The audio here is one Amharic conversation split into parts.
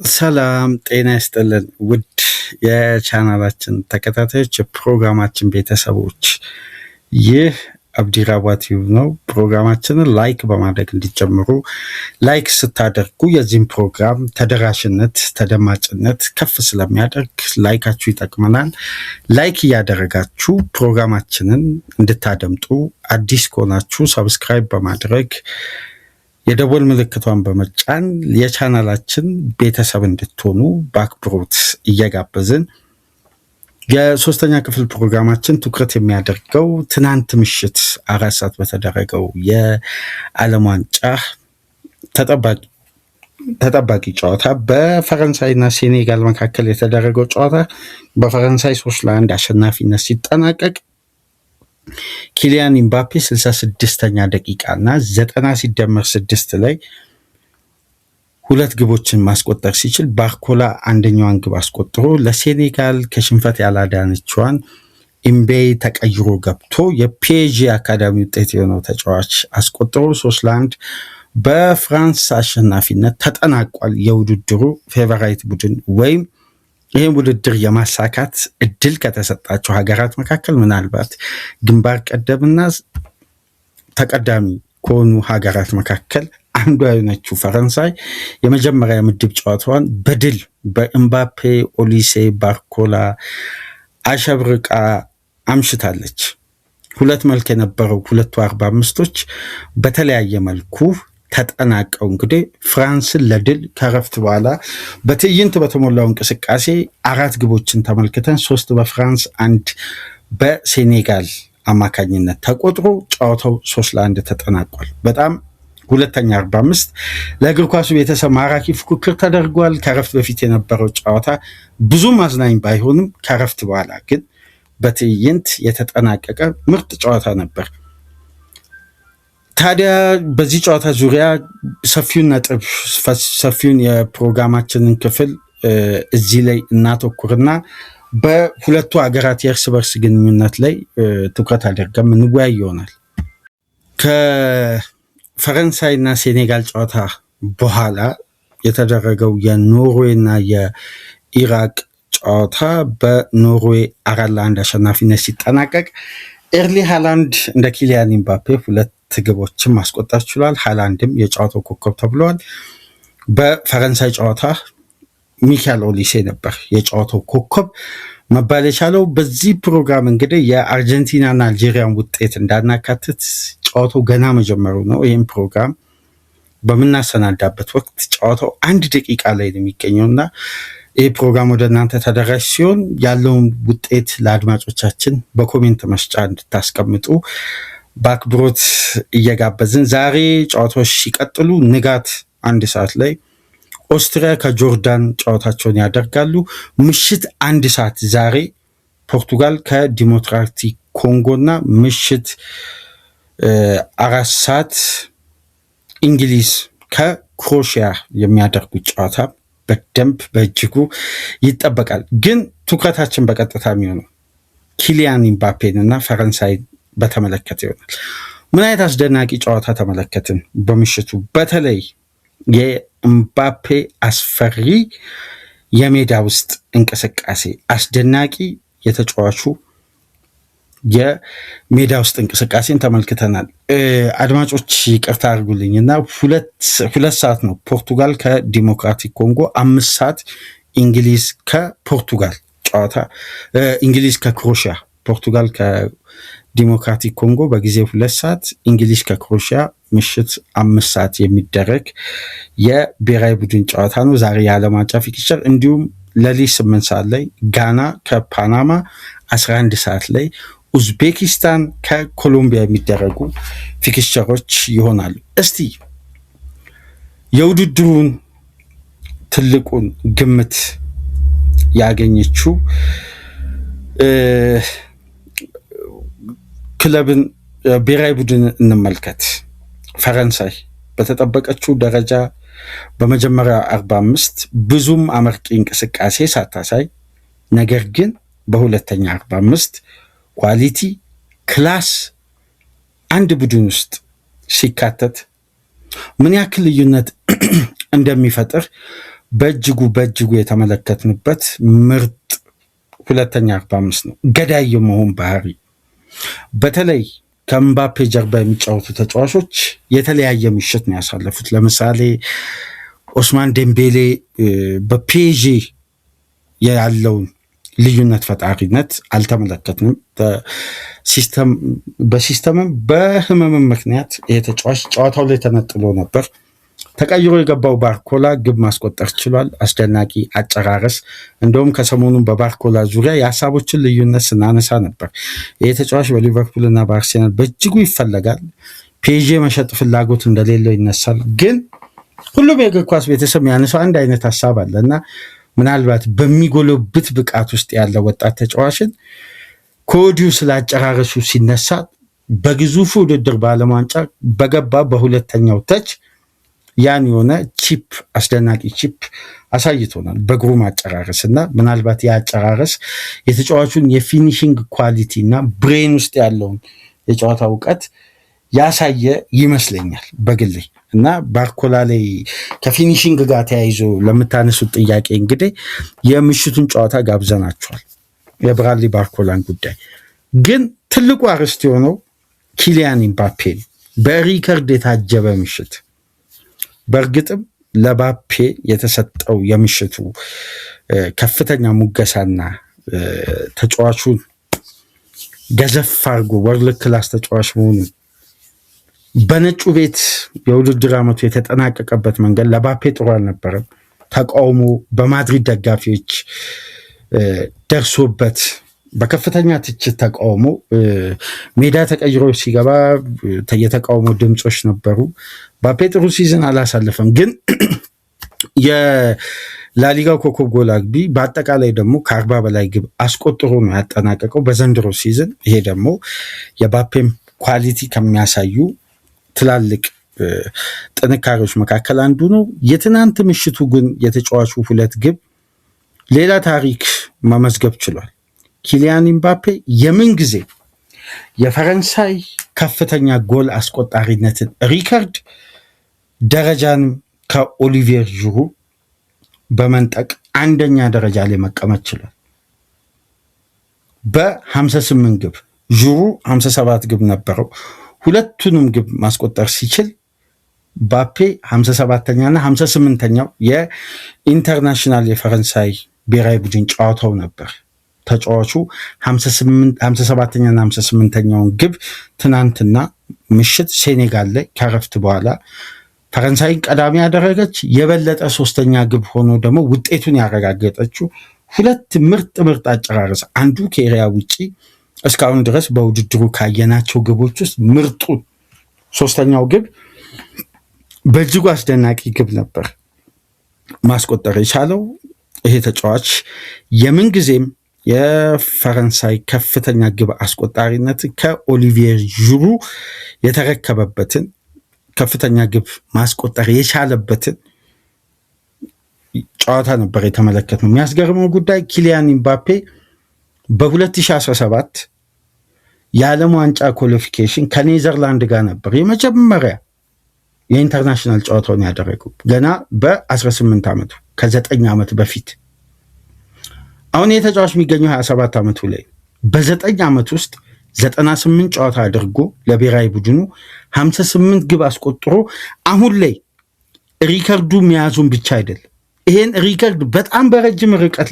ሰላም ጤና ይስጥልን ውድ የቻናላችን ተከታታዮች የፕሮግራማችን ቤተሰቦች ይህ አብዲራዋ ቲዩብ ነው። ፕሮግራማችንን ላይክ በማድረግ እንዲጀምሩ ላይክ ስታደርጉ የዚህም ፕሮግራም ተደራሽነት ተደማጭነት ከፍ ስለሚያደርግ ላይካችሁ ይጠቅመናል። ላይክ እያደረጋችሁ ፕሮግራማችንን እንድታደምጡ አዲስ ከሆናችሁ ሰብስክራይብ በማድረግ የደወል ምልክቷን በመጫን የቻናላችን ቤተሰብ እንድትሆኑ በአክብሮት እየጋበዝን የሶስተኛ ክፍል ፕሮግራማችን ትኩረት የሚያደርገው ትናንት ምሽት 4 ሰዓት በተደረገው የዓለም ዋንጫ ተጠባቂ ጨዋታ በፈረንሳይና ሴኔጋል መካከል የተደረገው ጨዋታ በፈረንሳይ 3-1 አሸናፊነት ሲጠናቀቅ ኪሊያን ኢምባፔ 66ኛ ደቂቃ እና 90 ሲደመር 6 ላይ ሁለት ግቦችን ማስቆጠር ሲችል ባርኮላ አንደኛዋን ግብ አስቆጥሮ ለሴኔጋል ከሽንፈት ያላዳነችዋን ኢምቤ ተቀይሮ ገብቶ የፒኤጂ አካዳሚ ውጤት የሆነው ተጫዋች አስቆጥሮ 3-1 በፍራንስ አሸናፊነት ተጠናቋል። የውድድሩ ፌቨራይት ቡድን ወይም ይህን ውድድር የማሳካት እድል ከተሰጣቸው ሀገራት መካከል ምናልባት ግንባር ቀደምና ተቀዳሚ ከሆኑ ሀገራት መካከል አንዷ የሆነችው ፈረንሳይ የመጀመሪያ ምድብ ጨዋታዋን በድል በኤምባፔ ኦሊሴ ባርኮላ አሸብርቃ አምሽታለች። ሁለት መልክ የነበረው ሁለቱ 45ቶች በተለያየ መልኩ ተጠናቀው እንግዲህ ፍራንስን ለድል ከረፍት በኋላ በትዕይንት በተሞላው እንቅስቃሴ 4 ግቦችን ተመልክተን 3 በፍራንስ 1 በሴኔጋል አማካኝነት ተቆጥሮ ጨዋታው 3-1 ተጠናቋል። በጣም ሁለተኛ 45 ለእግር ኳሱ ቤተሰብ ማራኪ ፉክክር ተደርጓል። ከረፍት በፊት የነበረው ጨዋታ ብዙም አዝናኝ ባይሆንም ከረፍት በኋላ ግን በትዕይንት የተጠናቀቀ ምርጥ ጨዋታ ነበር። ታዲያ በዚህ ጨዋታ ዙሪያ ሰፊውን የፕሮግራማችንን ክፍል እዚህ ላይ እናተኩርና በሁለቱ ሀገራት የእርስ በርስ ግንኙነት ላይ ትኩረት አድርገን እንወያይ ይሆናል። ከፈረንሳይና ሴኔጋል ጨዋታ በኋላ የተደረገው የኖርዌይና የኢራቅ ጨዋታ በኖርዌይ 4-1 አሸናፊነት ሲጠናቀቅ ኤርሊ ሃላንድ እንደ ኪሊያን ኢምባፔ 2 ግቦችን ማስቆጠር ችሏል። ሃላንድም የጨዋታው ኮከብ ተብሏል። በፈረንሳይ ጨዋታ ሚካኤል ኦሊሴ ነበር የጨዋታው ኮከብ መባል የቻለው። በዚህ ፕሮግራም እንግዲህ የአርጀንቲናና አልጄሪያን ውጤት እንዳናካትት ጨዋታው ገና መጀመሩ ነው። ይህም ፕሮግራም በምናሰናዳበት ወቅት ጨዋታው 1 ደቂቃ ላይ ነው የሚገኘውና ይህ ፕሮግራም ወደ እናንተ ተደራሽ ሲሆን ያለውን ውጤት ለአድማጮቻችን በኮሜንት መስጫ እንድታስቀምጡ በአክብሮት እየጋበዝን ዛሬ ጨዋታዎች ሲቀጥሉ ንጋት 1 ሰዓት ላይ ኦስትሪያ ከጆርዳን ጨዋታቸውን ያደርጋሉ። ምሽት 1 ሰዓት ዛሬ ፖርቱጋል ከዲሞክራቲክ ኮንጎና ምሽት 4 ሰዓት እንግሊዝ ከክሮኤሽያ የሚያደርጉት ጨዋታ በደንብ በእጅጉ ይጠበቃል። ግን ትኩረታችን በቀጥታ የሚሆነው ኪሊያን ኢምባፔን እና ፈረንሳይ በተመለከተ ይሆናል። ምን አይነት አስደናቂ ጨዋታ ተመለከትን በምሽቱ? በተለይ የኢምባፔ አስፈሪ የሜዳ ውስጥ እንቅስቃሴ፣ አስደናቂ የተጫዋቹ የሜዳ ውስጥ እንቅስቃሴን ተመልክተናል። አድማጮች ይቅርታ አድርጉልኝና 2 ሰዓት ነው ፖርቱጋል ከዲሞክራቲክ ኮንጎ፣ 5 ሰዓት እንግሊዝ ከፖርቱጋል ጨዋታ እንግሊዝ ከክሮኤሽያ፣ ፖርቱጋል ከዲሞክራቲክ ኮንጎ በጊዜ 2 ሰዓት፣ እንግሊዝ ከክሮኤሽያ ምሽት 5 ሰዓት የሚደረግ የብሔራዊ ቡድን ጨዋታ ነው። ዛሬ የዓለም ዋንጫ ፊክቸር እንዲሁም ሌሊት 8 ሰዓት ላይ ጋና ከፓናማ፣ 11 ሰዓት ላይ ኡዝቤኪስታን ከኮሎምቢያ የሚደረጉ ፊክስቸሮች ይሆናሉ። እስቲ የውድድሩን ትልቁን ግምት ያገኘችው ክለብን ብሔራዊ ቡድን እንመልከት። ፈረንሳይ በተጠበቀችው ደረጃ በመጀመሪያ 45 ብዙም አመርቂ እንቅስቃሴ ሳታሳይ፣ ነገር ግን በሁለተኛ 45 ኳሊቲ ክላስ አንድ ቡድን ውስጥ ሲካተት ምን ያክል ልዩነት እንደሚፈጥር በእጅጉ የተመለከትንበት ምርጥ ሁለተኛ 45 ነው። ገዳይ የመሆን ባህሪ በተለይ ከምባፔ ጀርባ የሚጫወቱ ተጫዋቾች የተለያየ ምሽት ነው ያሳለፉት። ለምሳሌ ኦስማን ዴምቤሌ በፒኤስጂ ያለውን ልዩነት ፈጣሪነት አልተመለከትንም። በሲስተምም በህመምም ምክንያት ይሄ ተጫዋች ጨዋታው ላይ ተነጥሎ ነበር። ተቀይሮ የገባው ባርኮላ ግብ ማስቆጠር ችሏል። አስደናቂ አጨራረስ። እንደውም ከሰሞኑን በባርኮላ ዙሪያ የሀሳቦችን ልዩነት ስናነሳ ነበር። ይህ ተጫዋች በሊቨርፑል እና በአርሴናል በእጅጉ ይፈለጋል። ፒኤስጂ መሸጥ ፍላጎት እንደሌለው ይነሳል። ግን ሁሉም የእግር ኳስ ቤተሰብ ያነሳው አንድ አይነት ሀሳብ አለ እና ምናልባት በሚጎለብት ብቃት ውስጥ ያለ ወጣት ተጫዋችን ከወዲሁ ስለ አጨራረሱ ሲነሳ በግዙፉ ውድድር በዓለም ዋንጫ በገባ በሁለተኛው ተች ያን የሆነ ቺፕ አስደናቂ ቺፕ አሳይቶናል በእግሩ አጨራረስ እና ምናልባት የአጨራረስ የተጫዋቹን የፊኒሽንግ ኳሊቲ እና ብሬን ውስጥ ያለውን የጨዋታ እውቀት ያሳየ ይመስለኛል በግሌ እና ባርኮላ ላይ ከፊኒሽንግ ጋር ተያይዞ ለምታነሱት ጥያቄ እንግዲህ የምሽቱን ጨዋታ ጋብዘናቸዋል። የብራድሊ ባርኮላን ጉዳይ ግን ትልቁ አርዕስት የሆነው ኪሊያን ኢምባፔ በሪከርድ የታጀበ ምሽት። በእርግጥም ለባፔ የተሰጠው የምሽቱ ከፍተኛ ሙገሳና ተጫዋቹን ገዘፍ አድርጎ ወርልድ ክላስ ተጫዋች መሆኑን በነጩ ቤት የውድድር ዓመቱ የተጠናቀቀበት መንገድ ለባፔ ጥሩ አልነበረም። ተቃውሞ በማድሪድ ደጋፊዎች ደርሶበት በከፍተኛ ትችት ተቃውሞ ሜዳ ተቀይሮ ሲገባ የተቃውሞ ድምፆች ነበሩ። ባፔ ጥሩ ሲዝን አላሳለፈም፣ ግን የላሊጋው ኮከብ ጎል አግቢ በአጠቃላይ ደግሞ ከ40 በላይ ግብ አስቆጥሮ ነው ያጠናቀቀው በዘንድሮ ሲዝን። ይሄ ደግሞ የባፔም ኳሊቲ ከሚያሳዩ ትላልቅ ጥንካሬዎች መካከል አንዱ ነው። የትናንት ምሽቱ ግን የተጫዋቹ 2 ግብ ሌላ ታሪክ መመዝገብ ችሏል። ኪሊያን ኢምባፔ የምን ጊዜ የፈረንሳይ ከፍተኛ ጎል አስቆጣሪነትን ሪከርድ ደረጃን ከኦሊቪየር ዥሩ በመንጠቅ አንደኛ ደረጃ ላይ መቀመጥ ችሏል በ58 ግብ። ዥሩ 57 ግብ ነበረው። ሁለቱንም ግብ ማስቆጠር ሲችል ባፔ 57ኛና 58ኛው የኢንተርናሽናል የፈረንሳይ ብሔራዊ ቡድን ጨዋታው ነበር። ተጫዋቹ 57ኛና 58ኛውን ግብ ትናንትና ምሽት ሴኔጋል ላይ ከረፍት በኋላ ፈረንሳይን ቀዳሚ ያደረገች የበለጠ 3ኛ ግብ ሆኖ ደግሞ ውጤቱን ያረጋገጠችው 2 ምርጥ አጨራረስ፣ አንዱ ከኤሪያ ውጪ እስካሁን ድረስ በውድድሩ ካየናቸው ግቦች ውስጥ ምርጡ 3ኛው ግብ በእጅጉ አስደናቂ ግብ ነበር ማስቆጠር የቻለው። ይሄ ተጫዋች የምንጊዜም የፈረንሳይ ከፍተኛ ግብ አስቆጣሪነት ከኦሊቪየር ዥሩ የተረከበበትን ከፍተኛ ግብ ማስቆጠር የቻለበትን ጨዋታ ነበር የተመለከትነው። የሚያስገርመው ጉዳይ ኪሊያን ኢምባፔ በ2017 የዓለም ዋንጫ ኳሊፊኬሽን ከኔዘርላንድ ጋር ነበር የመጀመሪያ የኢንተርናሽናል ጨዋታውን ያደረገው ገና በ18 ዓመቱ ከ9 ዓመት በፊት። አሁን የተጫዋች የሚገኘው 27 ዓመቱ ላይ በ9 ዓመት ውስጥ 98 ጨዋታ አድርጎ ለብሔራዊ ቡድኑ 58 ግብ አስቆጥሮ አሁን ላይ ሪከርዱ መያዙን ብቻ አይደለም፣ ይሄን ሪከርድ በጣም በረጅም ርቀት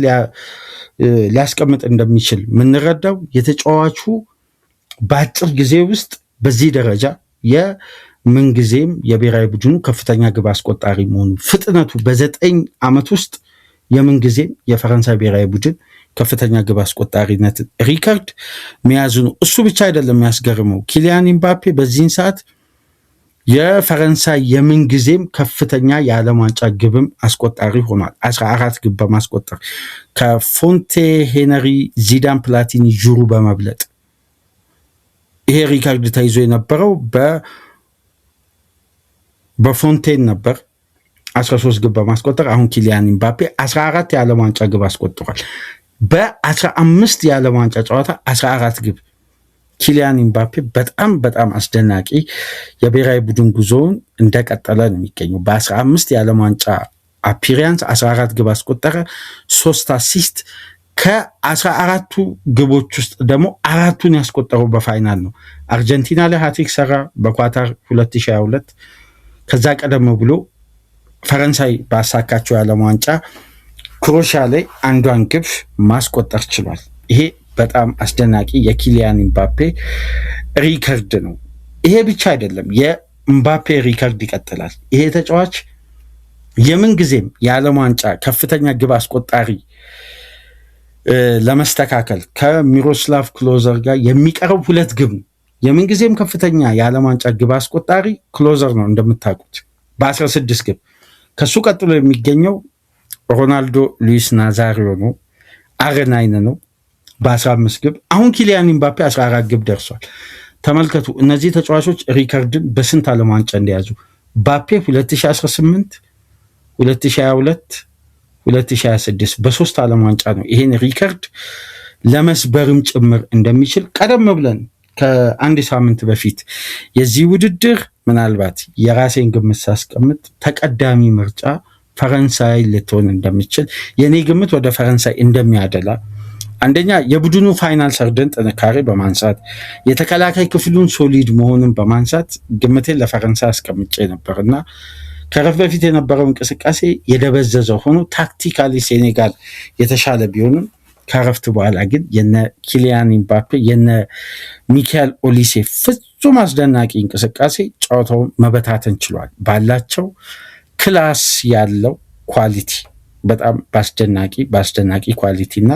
ሊያስቀምጥ እንደሚችል የምንረዳው የተጫዋቹ በአጭር ጊዜ ውስጥ በዚህ ደረጃ የምንጊዜም የብሔራዊ ቡድኑ ከፍተኛ ግብ አስቆጣሪ መሆኑ፣ ፍጥነቱ በ9 ዓመት ውስጥ የምንጊዜም የፈረንሳይ ብሔራዊ ቡድን ከፍተኛ ግብ አስቆጣሪነት ሪከርድ መያዙ ነው። እሱ ብቻ አይደለም የሚያስገርመው፣ ኪሊያን ኢምባፔ በዚህን ሰዓት የፈረንሳይ የምንጊዜም ከፍተኛ የዓለም ዋንጫ ግብም አስቆጣሪ ሆኗል። 14 ግብ በማስቆጠር ከፎንቴ ሄነሪ፣ ዚዳን፣ ፕላቲኒ፣ ዥሩ በመብለጥ ይሄ ሪካርድ ተይዞ የነበረው በፎንቴን ነበር 13 ግብ በማስቆጠር። አሁን ኪሊያን ኢምባፔ 14 የዓለም ዋንጫ ግብ አስቆጥሯል። በ15 የዓለም ዋንጫ ጨዋታ 14 ግብ። ኪሊያን ኢምባፔ በጣም አስደናቂ የብሔራዊ ቡድን ጉዞውን እንደቀጠለ ነው የሚገኘው። በ15 የዓለም ዋንጫ አፒሪያንስ 14 ግብ አስቆጠረ፣ 3 አሲስት። ከ14ቱ ግቦች ውስጥ ደግሞ 4ቱን ያስቆጠረው በፋይናል ነው። አርጀንቲና ላይ ሃትሪክ ሰራ በኳታር 2022። ከዛ ቀደም ብሎ ፈረንሳይ ባሳካቸው የዓለም ዋንጫ ክሮሺያ ላይ አንዷን ግብ ማስቆጠር ችሏል። ይሄ በጣም አስደናቂ የኪሊያን ኤምባፔ ሪከርድ ነው። ይሄ ብቻ አይደለም፣ የኤምባፔ ሪከርድ ይቀጥላል። ይሄ ተጫዋች የምን ጊዜም የዓለም ዋንጫ ከፍተኛ ግብ አስቆጣሪ ለመስተካከል ከሚሮስላቭ ክሎዘር ጋር የሚቀረው 2 ግብ ነው። የምን ጊዜም ከፍተኛ የዓለም ዋንጫ ግብ አስቆጣሪ ክሎዘር ነው እንደምታውቁት በ16 ግብ። ከሱ ቀጥሎ የሚገኘው ሮናልዶ ሉዊስ ናዛሪዮ ነው፣ አርናይን ነው በ15 ግብ። አሁን ኪሊያን ኤምባፔ 14 ግብ ደርሷል። ተመልከቱ እነዚህ ተጫዋቾች ሪከርድን በስንት ዓለም ዋንጫ እንደያዙ። ባፔ 2018፣ 2022፣ 2026 በ3 ዓለም ዋንጫ ነው ይሄን ሪከርድ ለመስበርም ጭምር እንደሚችል ቀደም ብለን ከአንድ ሳምንት በፊት የዚህ ውድድር ምናልባት የራሴን ግምት ሳስቀምጥ ተቀዳሚ ምርጫ ፈረንሳይ ልትሆን እንደሚችል የኔ ግምት ወደ ፈረንሳይ እንደሚያደላ፣ አንደኛ የቡድኑ ፋይናል ሰርድን ጥንካሬ በማንሳት የተከላካይ ክፍሉን ሶሊድ መሆኑን በማንሳት ግምቴን ለፈረንሳይ አስቀምጬ ነበርና ከረፍ በፊት የነበረው እንቅስቃሴ የደበዘዘ ሆኖ ታክቲካሊ ሴኔጋል የተሻለ ቢሆንም ከረፍት በኋላ ግን የነ ኪሊያን ኤምባፔ የነ ሚካኤል ኦሊሴ ፍጹም አስደናቂ እንቅስቃሴ ጨዋታውን መበታተን ችሏል። ባላቸው ክላስ ያለው ኳሊቲ በጣም በአስደናቂ ኳሊቲ እና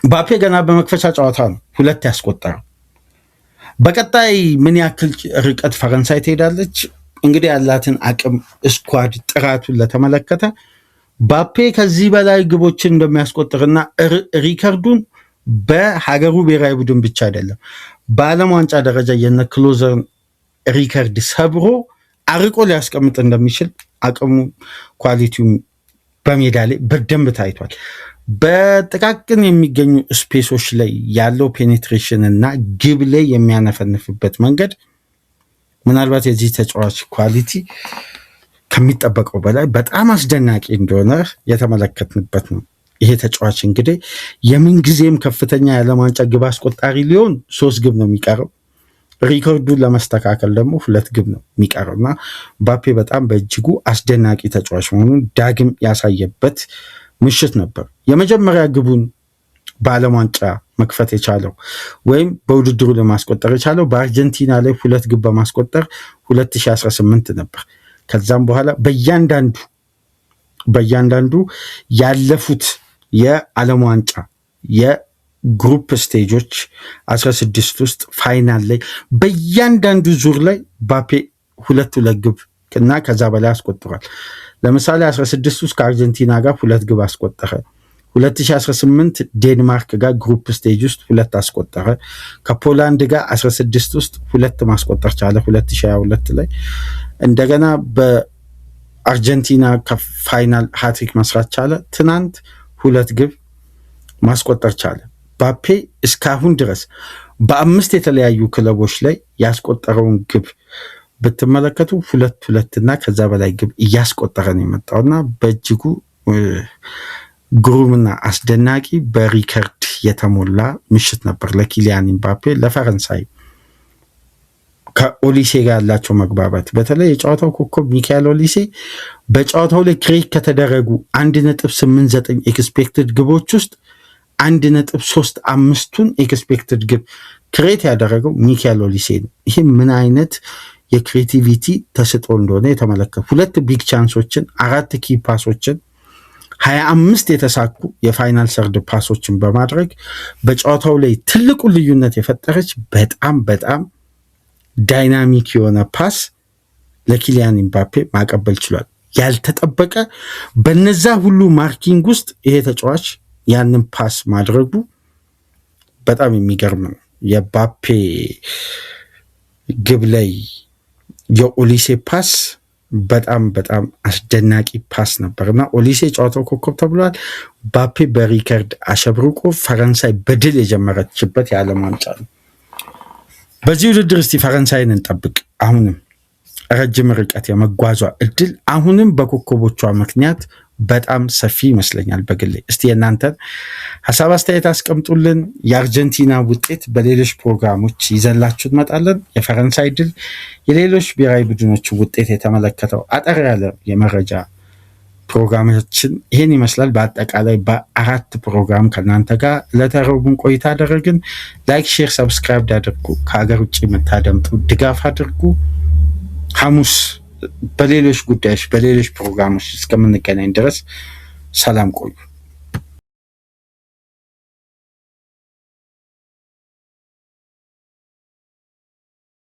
ባፔ ገና በመክፈቻ ጨዋታ ነው 2 ያስቆጠረው። በቀጣይ ምን ያክል ርቀት ፈረንሳይ ትሄዳለች? እንግዲህ ያላትን አቅም ስኳድ ጥራቱን ለተመለከተ ባፔ ከዚህ በላይ ግቦችን እንደሚያስቆጥርና ሪከርዱን በሀገሩ ብሔራዊ ቡድን ብቻ አይደለም በዓለም ዋንጫ ደረጃ የነ ክሎዘርን ሪከርድ ሰብሮ አርቆ ሊያስቀምጥ እንደሚችል አቅሙ ኳሊቲው በሜዳ ላይ በደንብ ታይቷል። በጥቃቅን የሚገኙ ስፔሶች ላይ ያለው ፔኔትሬሽን እና ግብ ላይ የሚያነፈንፍበት መንገድ ምናልባት የዚህ ተጫዋች ኳሊቲ ከሚጠበቀው በላይ በጣም አስደናቂ እንደሆነ የተመለከትንበት ነው። ይሄ ተጫዋች እንግዲህ የምንጊዜም ከፍተኛ የዓለም ዋንጫ ግብ አስቆጣሪ ሊሆን 3 ግብ ነው የሚቀረው። ሪኮርዱን ለመስተካከል ደግሞ 2 ግብ ነው የሚቀረው እና ባፔ በጣም በእጅጉ አስደናቂ ተጫዋች መሆኑን ዳግም ያሳየበት ምሽት ነበር። የመጀመሪያ ግቡን በዓለም ዋንጫ መክፈት የቻለው ወይም በውድድሩ ለማስቆጠር የቻለው በአርጀንቲና ላይ 2 ግብ በማስቆጠር 2018 ነበር። ከዛም በኋላ በእያንዳንዱ ያለፉት የዓለም ዋንጫ የግሩፕ ስቴጆች 16 ውስጥ ፋይናል ላይ በእያንዳንዱ ዙር ላይ ባፔ 2 ግብ እና ከዛ በላይ አስቆጥሯል። ለምሳሌ 16 ውስጥ ከአርጀንቲና ጋር 2 ግብ አስቆጠረ። 2018 ዴንማርክ ጋር ግሩፕ ስቴጅ ውስጥ 2 አስቆጠረ። ከፖላንድ ጋር 16 ውስጥ 2 ማስቆጠር ቻለ 2022 ላይ። እንደገና በአርጀንቲና ከፋይናል ሃትሪክ መስራት ቻለ። ትናንት 2 ግብ ማስቆጠር ቻለ። ባፔ እስካሁን ድረስ በ5 የተለያዩ ክለቦች ላይ ያስቆጠረውን ግብ ብትመለከቱ 2 እና ከዛ በላይ ግብ እያስቆጠረ ነው የመጣውና በእጅጉ ግሩምና አስደናቂ በሪከርድ የተሞላ ምሽት ነበር ለኪሊያን ኤምባፔ። ለፈረንሳይ ከኦሊሴ ጋር ያላቸው መግባባት በተለይ የጨዋታው ኮከብ ሚካኤል ኦሊሴ በጨዋታው ላይ ክሬት ከተደረጉ 1.89 ኤክስፔክትድ ግቦች ውስጥ 1.35ቱን ኤክስፔክትድ ግብ ክሬት ያደረገው ሚካኤል ኦሊሴ ነው። ይህ ምን አይነት የክሬቲቪቲ ተሰጥኦ እንደሆነ የተመለከቱ 2 ቢግ ቻንሶችን፣ 4 ኪ ፓሶችን፣ 25 የተሳኩ የፋይናል ሰርድ ፓሶችን በማድረግ በጨዋታው ላይ ትልቁ ልዩነት የፈጠረች በጣም ዳይናሚክ የሆነ ፓስ ለኪሊያን ኤምባፔ ማቀበል ችሏል። ያልተጠበቀ በነዛ ሁሉ ማርኪንግ ውስጥ ይሄ ተጫዋች ያንን ፓስ ማድረጉ በጣም የሚገርም ነው። የባፔ ግብ ላይ የኦሊሴ ፓስ በጣም አስደናቂ ፓስ ነበርና ኦሊሴ ጨዋታው ኮከብ ተብሏል። ባፔ በሪከርድ አሸብርቆ ፈረንሳይ በድል የጀመረችበት የዓለም ዋንጫ ነው። በዚህ ውድድር እስቲ ፈረንሳይን እንጠብቅ። አሁንም ረጅም ርቀት የመጓዟ እድል አሁንም በኮከቦቿ ምክንያት በጣም ሰፊ ይመስለኛል በግሌ። እስቲ የእናንተን ሀሳብ አስተያየት አስቀምጡልን። የአርጀንቲና ውጤት በሌሎች ፕሮግራሞች ይዘላችሁ እንመጣለን። የፈረንሳይ ድል፣ የሌሎች ብሔራዊ ቡድኖች ውጤት የተመለከተው አጠር ያለ የመረጃ ፕሮግራማችን ይህን ይመስላል። በአጠቃላይ በ4 ፕሮግራም ከእናንተ ጋር ለተረቡን ቆይታ አደረግን። ላይክ፣ ሼር፣ ሰብስክራይብ አድርጉ። ከሀገር ውጭ የምታደምጡ ድጋፍ አድርጉ። ሐሙስ በሌሎች ጉዳዮች በሌሎች ፕሮግራሞች እስከምንገናኝ ድረስ ሰላም ቆዩ።